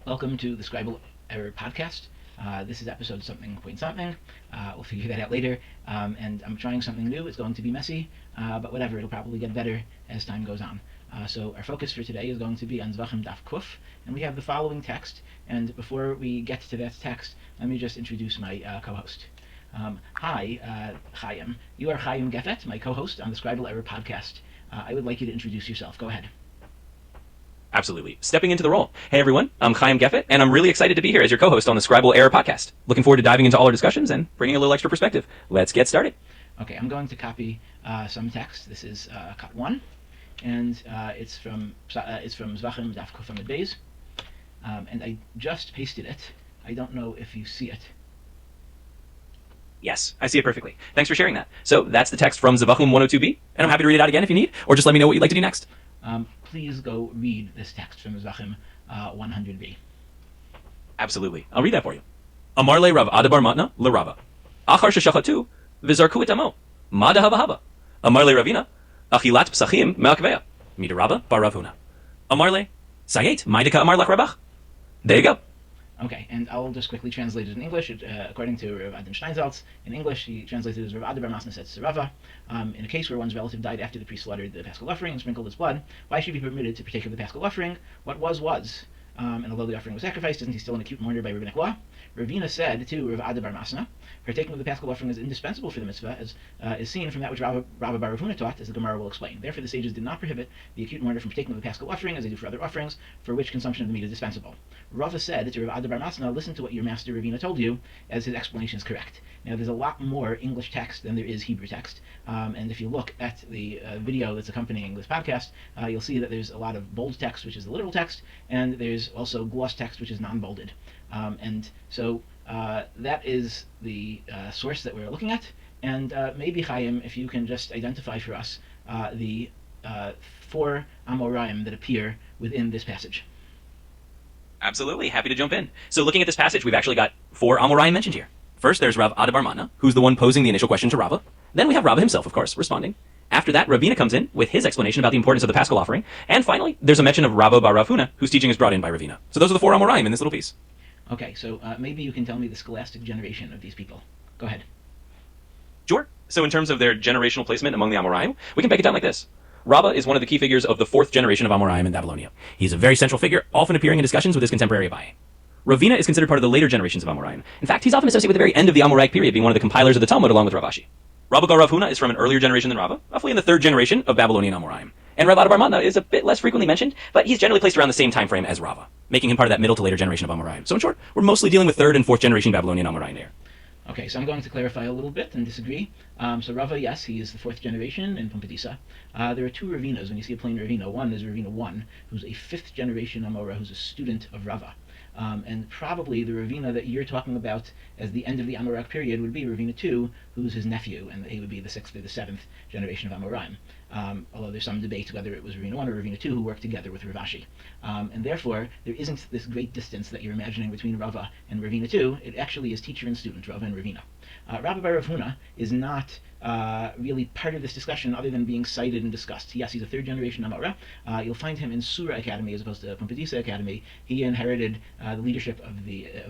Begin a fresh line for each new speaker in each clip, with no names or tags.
Welcome to the Scribal Error Podcast. This is episode something point something. We'll figure that out later. And I'm trying something new. It's going to be messy, but whatever. It'll probably get better as time goes on. So our focus for today is going to be on Zvachim Daf Kuf, and we have the following text. And before we get to that text, let me just introduce my co-host. Hi, Chaim. You are Chaim Gefet, my co-host on the Scribal Error Podcast. I would like you to introduce yourself. Go ahead.
Absolutely. Stepping into the role. Hey everyone, I'm Chaim Gefet, and I'm really excited to be here as your co-host on the Scribal Error Podcast. Looking forward to diving into all our discussions and bringing a little extra perspective. Let's get started.
Okay, I'm going to copy some text. This is cut 1, and it's from Zvachim Daf Kuf Amud Beis, and I just pasted it. I don't know if you see it.
Yes, I see it perfectly. Thanks for sharing that. So that's the text from Zvachim 102b, and I'm happy to read it out again if you need, or just let me know what you'd like to do next.
Please go read this text from Zvachim 100b.
Absolutely. I'll read that for you. Amar le Rav Adabar Matna le Rava. Achar sheshachatu v'zarku et amo. Mada hava hava. Amar le Ravina. Achilat psachim me'akveya. Mida Rava bar Rav Huna. Amar le Sayet Maidika Amar lach Rabach. There you go.
Okay, and I'll just quickly translate it in English. According to Rav Adam Steinsaltz, in English he translated it as Rav Adabar Masna says to Rava, in a case where one's relative died after the priest slaughtered the paschal offering and sprinkled his blood, why should he be permitted to partake of the paschal offering? What was. And although the offering was sacrificed, isn't he still an acute mourner by rabbinic law? Ravina said to Rav Adabar Masna, partaking of the paschal offering is indispensable for the mitzvah, as is seen from that which Rabba bar Rav Huna taught, as the Gemara will explain. Therefore the sages did not prohibit the acute mourner from partaking of the paschal offering, as they do for other offerings, for which consumption of the meat is dispensable. Rava said to Rav Adabar Masna, listen to what your master Ravina told you, as his explanation is correct. Now there's a lot more English text than there is Hebrew text, and if you look at the video that's accompanying this podcast, you'll see that there's a lot of bold text, which is the literal text, and there's also gloss text, which is non-bolded. And so that is the source that we're looking at, and maybe Chaim, if you can just identify for us the 4 Amoraim that appear within this passage.
Absolutely. Happy to jump in. So looking at this passage, we've actually got 4 Amoraim mentioned here. First, there's Rav Adabar Matna, who's the one posing the initial question to Rava. Then we have Rava himself, of course, responding. After that, Ravina comes in with his explanation about the importance of the paschal offering. And finally, there's a mention of Rava bar Rav Huna, whose teaching is brought in by Ravina. So those are the 4 Amoraim in this little piece.
Okay, so maybe you can tell me the scholastic generation of these people. Go ahead.
Sure. So in terms of their generational placement among the Amoraim, we can break it down like this. Rava is one of the key figures of the 4th generation of Amoraim in Babylonia. He's a very central figure, often appearing in discussions with his contemporary Abaye. Ravina is considered part of the later generations of Amoraim. In fact, he's often associated with the very end of the Amoraic period, being one of the compilers of the Talmud along with Rav Ashi. Rava bar Rav Huna is from an earlier generation than Rava, roughly in the 3rd generation of Babylonian Amoraim. And Rav Adabar Matna is a bit less frequently mentioned, but he's generally placed around the same time frame as Rava, making him part of that middle to later generation of Amoraim. So in short, we're mostly dealing with 3rd and 4th generation Babylonian Amoraim here.
Okay, so I'm going to clarify a little bit and disagree. So Rava, yes, he is the 4th generation in Pumbedisa. There are 2 Ravinas when you see a plain Ravina. One is Ravina 1, who's a 5th generation Amora, who's a student of Rava. And probably the Ravina that you're talking about as the end of the Amoraic period would be Ravina 2, who's his nephew, and he would be the 6th or the 7th generation of Amoraim. Although there's some debate whether it was Ravina 1 or Ravina 2 who worked together with Rav Ashi. And therefore, there isn't this great distance that you're imagining between Rava and Ravina 2. It actually is teacher and student, Rava and Ravina. Rava bar Rav Huna is not really part of this discussion other than being cited and discussed. Yes, he's a 3rd generation Amora. You'll find him in Surah Academy as opposed to Pumbedisa Academy. He inherited the leadership of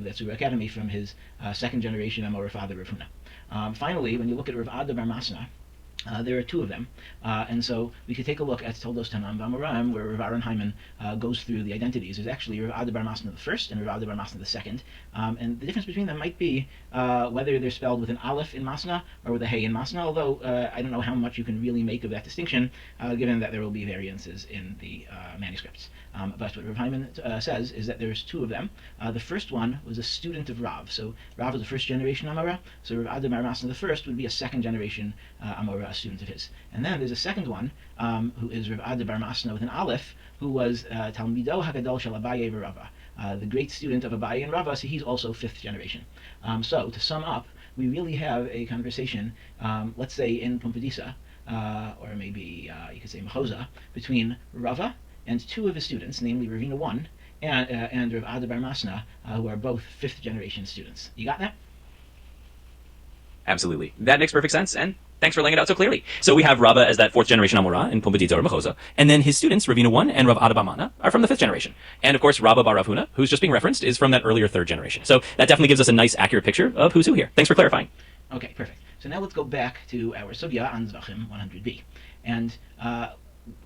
that Surah Academy from his 2nd generation Amora father, Rav Huna. Finally, when you look at Rav Adabar Masna, there are 2 of them, and so we could take a look at Toldos Tanam V'Amoraim, where Rav Aaron Hyman goes through the identities. There's actually Rav Adabar Masna the 1st and Rav Adabar Masna the 2nd, and the difference between them might be whether they're spelled with an aleph in Masna or with a hey in Masna, although I don't know how much you can really make of that distinction, given that there will be variances in the manuscripts. But what Rav Hyman says is that there's 2 of them. The first one was a student of Rav, so Rav was a 1st generation Amora, so Rav Adabar Masna the 1st would be a 2nd generation Amora, a student of his. And then there's a second one, who is Rav Adabar Masna with an aleph, who was Talmido Hagadol Shel Abaye v'Rava, the great student of Abaye and Rava, so he's also 5th generation. So to sum up, we really have a conversation, let's say in Pumbedisa, or maybe you could say Mechoza, between Rava and 2 of his students, namely Ravina 1 and Rav Adabar Masna, who are both 5th generation students. You got that?
Absolutely. That makes perfect sense, and Thanks for laying it out so clearly. So we have Rava as that fourth generation Amora in Pumbedita or Mechoza, and then his students, Ravina 1 and Rav Ada bar Mana, are from the fifth generation. And of course, Rabba bar Rav Huna, who's just being referenced, is from that earlier third generation. So that definitely gives us a nice, accurate picture of who's who here. Thanks for clarifying.
Okay, perfect. So now let's go back to our sugya on Zvachim 100b. And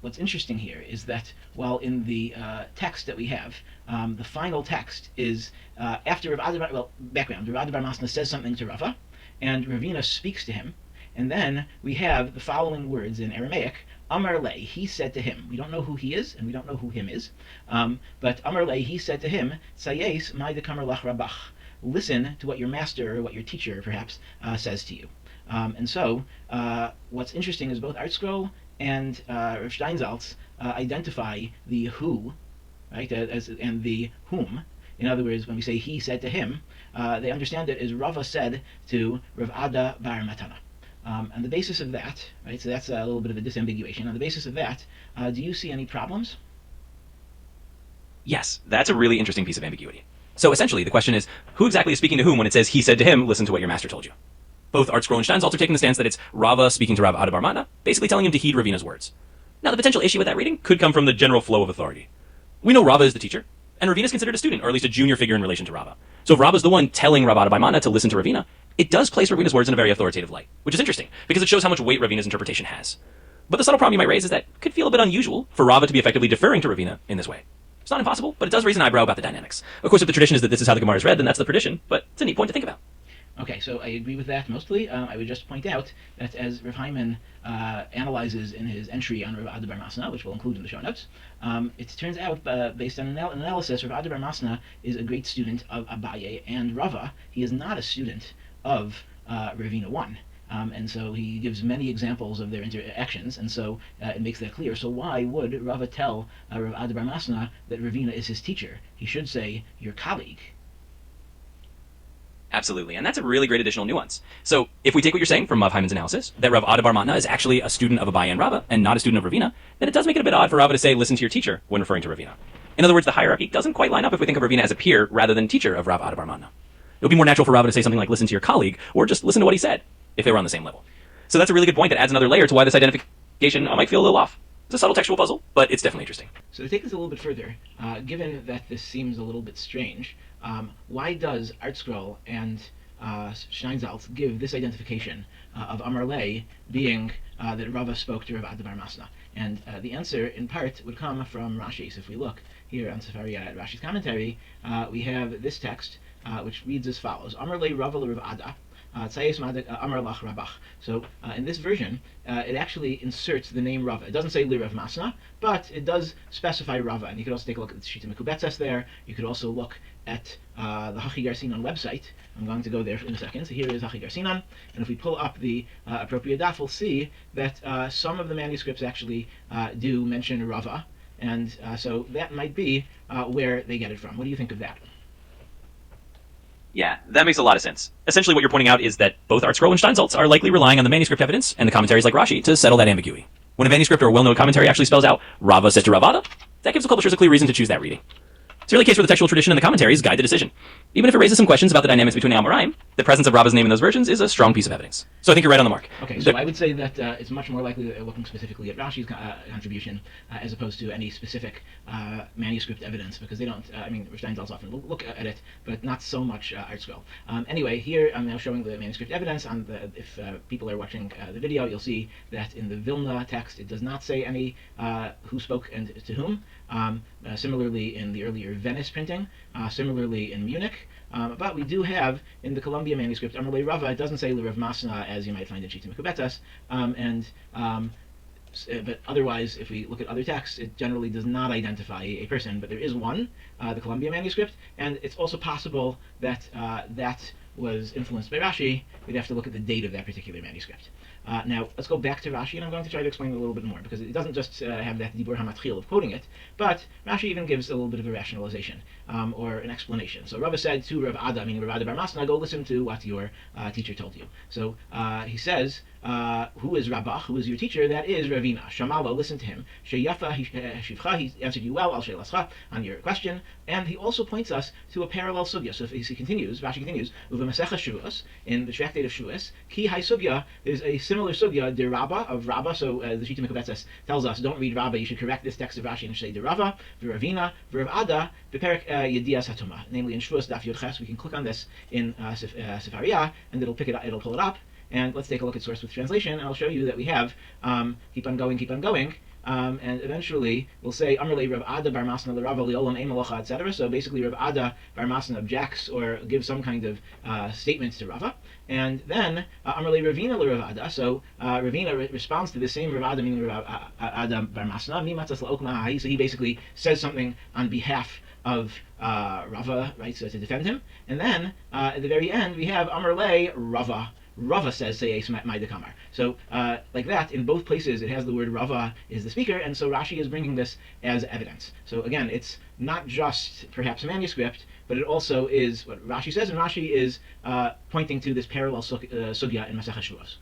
what's interesting here is that while in the text that we have, the final text is after Rav Ada bar, well, background, Rav Ada bar Masna says something to Rava, and Ravina speaks to him, and then we have the following words in Aramaic, Amar Le, he said to him. We don't know who he is, and we don't know who him is, but Amar Le, he said to him, Sayes mai dekamar lach rabach. Listen to what your master, or what your teacher, perhaps, says to you. And so, what's interesting is both ArtScroll and Rav Steinsaltz identify the who, right, and the whom. In other words, when we say he said to him, they understand it as Rava said to Rav Ada bar Matana. On the basis of that, right, so that's a little bit of a disambiguation. On the basis of that, do you see any problems?
Yes, that's a really interesting piece of ambiguity. So essentially, the question is, who exactly is speaking to whom when it says he said to him, listen to what your master told you? Both ArtScroll and Steinsaltz are taking the stance that it's Rava speaking to Rav Ada bar Mana, basically telling him to heed Ravina's words. Now, the potential issue with that reading could come from the general flow of authority. We know Rava is the teacher, and Ravina is considered a student, or at least a junior figure in relation to Rava. So if Rava is the one telling Rav Ada bar Mana to listen to Ravina, it does place Ravina's words in a very authoritative light, which is interesting, because it shows how much weight Ravina's interpretation has. But the subtle problem you might raise is that it could feel a bit unusual for Rava to be effectively deferring to Ravina in this way. It's not impossible, but it does raise an eyebrow about the dynamics. Of course, if the tradition is that this is how the Gemara is read, then that's the tradition, but it's a neat point to think about.
Okay, so I agree with that mostly. I would just point out that as Rav Hyman analyzes in his entry on Rav Ada bar Masna, which we'll include in the show notes, it turns out, based on an analysis, Rav Ada bar Masna is a great student of Abaye and Rava. He is not a student of Ravina 1. And so he gives many examples of their interactions, and so it makes that clear. So why would Rava tell Rav Ada bar Masna that Ravina is his teacher? He should say, your colleague.
Absolutely, and that's a really great additional nuance. So if we take what you're saying from Rav Hyman's analysis, that Rav Ada bar Mana is actually a student of Abaye and Rava, and not a student of Ravina, then it does make it a bit odd for Rava to say, listen to your teacher, when referring to Ravina. In other words, the hierarchy doesn't quite line up if we think of Ravina as a peer rather than teacher of Rav Ada bar Mana. It would be more natural for Rava to say something like, listen to your colleague, or just listen to what he said, if they were on the same level. So that's a really good point that adds another layer to why this identification might feel a little off. It's a subtle textual puzzle, but it's definitely interesting.
So to take this a little bit further, given that this seems a little bit strange, why does ArtScroll and Steinsaltz give this identification of Amar Le being that Rava spoke to Rav Ada bar Masna? And the answer, in part, would come from Rashi. So if we look here on Sefaria at Rashi's commentary, we have this text, which reads as follows: Amar Le Rava le Rav Ada. Amar lach Rabach. So in this version, it actually inserts the name Rava. It doesn't say Li Rav Masna, but it does specify Rava. And you could also take a look at the Shita Mekubetzes there. You could also look at the Hachi Gar Sinan website. I'm going to go there in a second. So here is Hachi Gar Sinan. And if we pull up the appropriate daf, we'll see that some of the manuscripts actually do mention Rava. And so that might be where they get it from. What do you think of that?
Yeah, that makes a lot of sense. Essentially what you're pointing out is that both ArtScroll and Steinsaltz are likely relying on the manuscript evidence and the commentaries like Rashi to settle that ambiguity. When a manuscript or a well-known commentary actually spells out Rava says to Rav Ada, that gives the publishers a clear reason to choose that reading. It's really a case where the textual tradition and the commentaries guide the decision. Even if it raises some questions about the dynamics between the Amoraim, the presence of Rava's name in those versions is a strong piece of evidence. So I think you're right on the mark.
Okay, so I would say that it's much more likely that they're looking specifically at Rashi's contribution as opposed to any specific manuscript evidence, because they don't, Steinsaltz often look at it, but not so much ArtScroll. Anyway, here I'm now showing the manuscript evidence. If people are watching the video, you'll see that in the Vilna text, it does not say any who spoke and to whom. Similarly in the earlier Venice printing, similarly in Munich, but we do have in the Columbia manuscript Amar Le Rava. It doesn't say Le Rav Masna as you might find in Shita Mekubetzes, but otherwise, if we look at other texts, it generally does not identify a person. But there is one, the Columbia manuscript, and it's also possible that that was influenced by Rashi. We'd have to look at the date of that particular manuscript. Now, let's go back to Rashi, and I'm going to try to explain it a little bit more, because it doesn't just have that Dibur HaMatchil of quoting it, but Rashi even gives a little bit of a rationalization, or an explanation. So Rava said to Rav Ada, meaning Rav Ada bar Masna, go listen to what your teacher told you. So he says, who is Rabach, who is your teacher? That is Ravina. Shamala, listen to him. Sheyafa Shivcha, he answered you well, Al Shelascha, on your question. And he also points us to a parallel sugya. So if he continues, Rashi continues, Uva Masecha Shuas, in the tractate of Shuas, Ki Hai Sugya, there's a similar sugya, de Rabba, of Rabba. So the Shita Mekubetzes tells us, don't read Rabba, you should correct this text of Rashi and say de Rava, v'Ravina, v'Rav Ada, v'Perek Yedias Hatuma. Namely, in Shvuos Daf Yod Ches, we can click on this in Sefaria, and it'll pull it up. And let's take a look at source with translation, and I'll show you that we have keep on going. And eventually we'll say Amrle Rav Ada Bar Masna L'Rava Li'olam Ein Malacha, etc. So basically Rav Ada Bar Masna objects or gives some kind of statements to Rava, and then Amrle Ravina L'Rav Ada. So Ravina responds to the same Rav Ada, meaning Rav Ada Bar Masna Mi Matzas La'ok. So he basically says something on behalf of Rava, right? So to defend him, and then at the very end we have Amrle Rava. Rava says, say Maida Kamar. So, like that, in both places it has the word Rava is the speaker, and so Rashi is bringing this as evidence. So again, it's not just perhaps a manuscript, but it also is what Rashi says, and Rashi is pointing to this parallel sugya in Masechet Shavuos.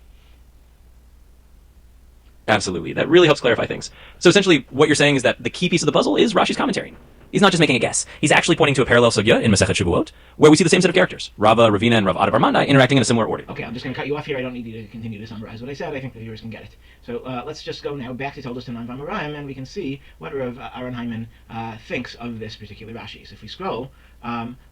Absolutely. That really helps clarify things. So essentially, what you're saying is that the key piece of the puzzle is Rashi's commentary. He's not just making a guess. He's actually pointing to a parallel sugya in Masechet Shavuot, where we see the same set of characters, Rava, Ravina, and Rav Ada Bar Mandai, interacting in a similar order.
Okay, I'm just going to cut you off here. I don't need you to continue to summarize what I said. I think the viewers can get it. So let's just go now back to Toldos Tanan V'Amoraim, and we can see what Rav Aaron Hyman thinks of this particular Rashi. So if we scroll,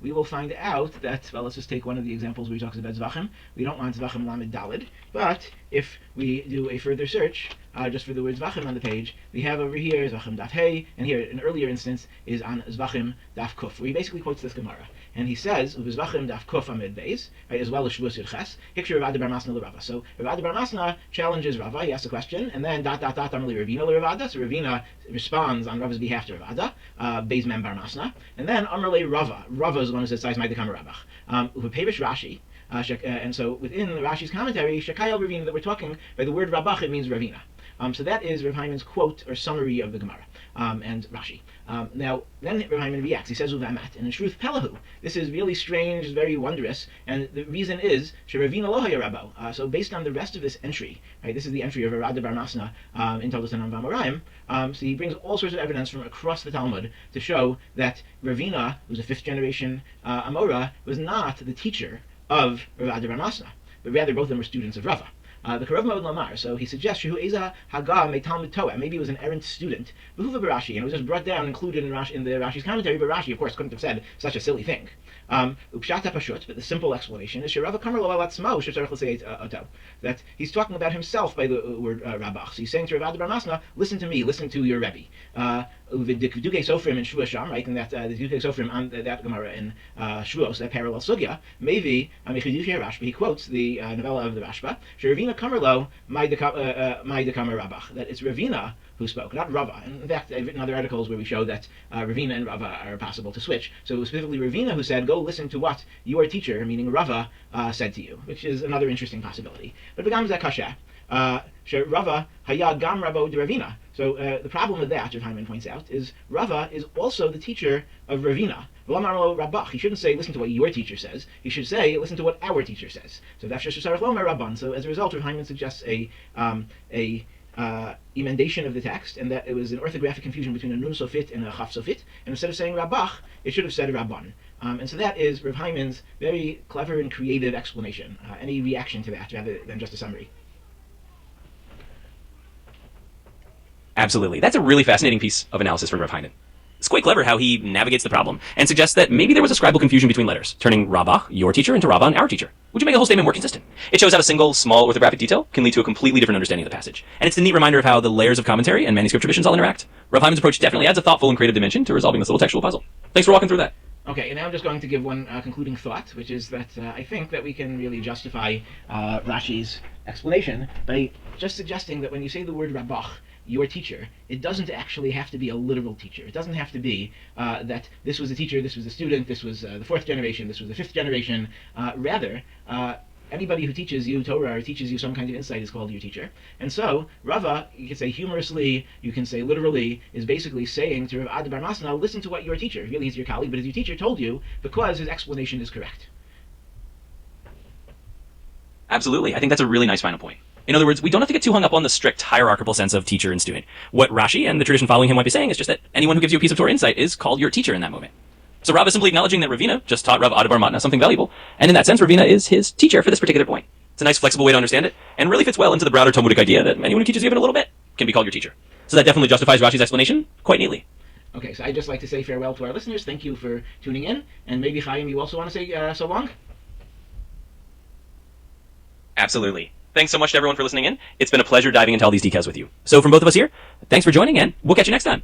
we will find out that, well, let's just take one of the examples where he talks about Zvachim. We don't want Zvachim Lamed Dalid, but if we do a further search, just for the word Zvachim on the page, we have over here Zvachim Daf Hey, and here an earlier instance is on Zvachim Daf Kuf, where he basically quotes this Gemara. And he says, Zvachim Daf Kuf Amid Beis, right, as well as Shavuos Yud Ches, Hikshir Rav Ada Bar Masna L'Rava. So Rav Ada Bar Masna challenges Rava, he asks a question, and then Amrli Ravina L'Rav Ada, so Ravina responds on Rava's behalf to Rav Ada, Beis Mem Bar Masna, and then Amrli Rava is the one who says, Sais Maida Kamar Rabach. Upeperish Rashi, and so within Rashi's commentary, Shekayel Ravina, that we're talking by the word Rabach, it means Ravina. So that is Rav Hyman's quote or summary of the Gemara and Rashi. Now, then Rav Hyman reacts. He says, Uvamat, and in truth, Pelahu. This is really strange, very wondrous, and the reason is, Sheravina Lohaya Rabbo. So based on the rest of this entry, right, this is the entry of Rav Ada Bar Masna in Toldos Tanan V'Amoraim, so he brings all sorts of evidence from across the Talmud to show that Ravina, who's a fifth generation Amora, was not the teacher of Rav Ada Bar Masna, but rather both of them were students of Rava. The Karav Mod Lamar, so he suggests Shehu Eza Haga Me Talmud Toa. Maybe he was an errant student, Behuva Barashi, and it was just brought down, included in the Rashi's commentary. But Rashi, of course, couldn't have said such a silly thing. Upshata Pashut, but the simple explanation is Sherava Kamar Lo Alatzmo Shetzarech L'Sei Oto, that he's talking about himself by the word Rabach. So he's saying to Rav Ada Bar Masna, listen to me, listen to your Rebbe. Uvidikduke Sofrim in Shvuos Sham, right, and that the Dikduke Sofrim on that Gemara in Shvuos, that parallel sugya, maybe Rashba, he quotes the novella of the Rashba, Ravina Kamerlo, Maida Kamer Rabach, that it's Ravina who spoke, not Rava. In fact, I've written other articles where we show that Ravina and Rava are possible to switch. So it was specifically Ravina who said, go listen to what your teacher, meaning Rava, said to you, which is another interesting possibility. But Begam Zakasha, Rava Haya Gam Rabo de Ravina. So the problem with that, Rav Hyman points out, is Rava is also the teacher of Ravina. He shouldn't say, listen to what your teacher says. He should say, listen to what our teacher says. So that's just Rabban. So as a result, Rav Hyman suggests a emendation of the text, and that it was an orthographic confusion between a nun sofit and a chaf sofit, and instead of saying Rabach, it should have said Rabban. And so that is Rav Hyman's very clever and creative explanation. Any reaction to that, rather than just a summary?
Absolutely. That's a really fascinating piece of analysis from Rav Hyman. It's quite clever how he navigates the problem and suggests that maybe there was a scribal confusion between letters, turning Rabach, your teacher, into Rabban, our teacher, which would make the whole statement more consistent. It shows how a single, small orthographic detail can lead to a completely different understanding of the passage. And it's a neat reminder of how the layers of commentary and manuscript traditions all interact. Rav Hyman's approach definitely adds a thoughtful and creative dimension to resolving this little textual puzzle. Thanks for walking through that.
Okay, and now I'm just going to give one concluding thought, which is that I think that we can really justify Rashi's explanation by just suggesting that when you say the word Rabach, your teacher, it doesn't actually have to be a literal teacher. It doesn't have to be that this was a teacher, this was a student, this was the fourth generation, this was the fifth generation. Rather, anybody who teaches you Torah or teaches you some kind of insight is called your teacher. And so, Rava, you can say humorously, you can say literally, is basically saying to Rav Ada Bar Masna, listen to what your teacher, really he's your colleague, but as your teacher told you, because his explanation is correct.
Absolutely. I think that's a really nice final point. In other words, we don't have to get too hung up on the strict hierarchical sense of teacher and student. What Rashi and the tradition following him might be saying is just that anyone who gives you a piece of Torah insight is called your teacher in that moment. So Rav is simply acknowledging that Ravina just taught Rav Ada Bar Matna something valuable, and in that sense, Ravina is his teacher for this particular point. It's a nice, flexible way to understand it, and really fits well into the broader Talmudic idea that anyone who teaches even a little bit can be called your teacher. So that definitely justifies Rashi's explanation quite neatly.
Okay, so I'd just like to say farewell to our listeners. Thank you for tuning in, and maybe Chaim, you also want to say so long?
Absolutely. Thanks so much to everyone for listening in. It's been a pleasure diving into all these details with you. So from both of us here, thanks for joining, and we'll catch you next time.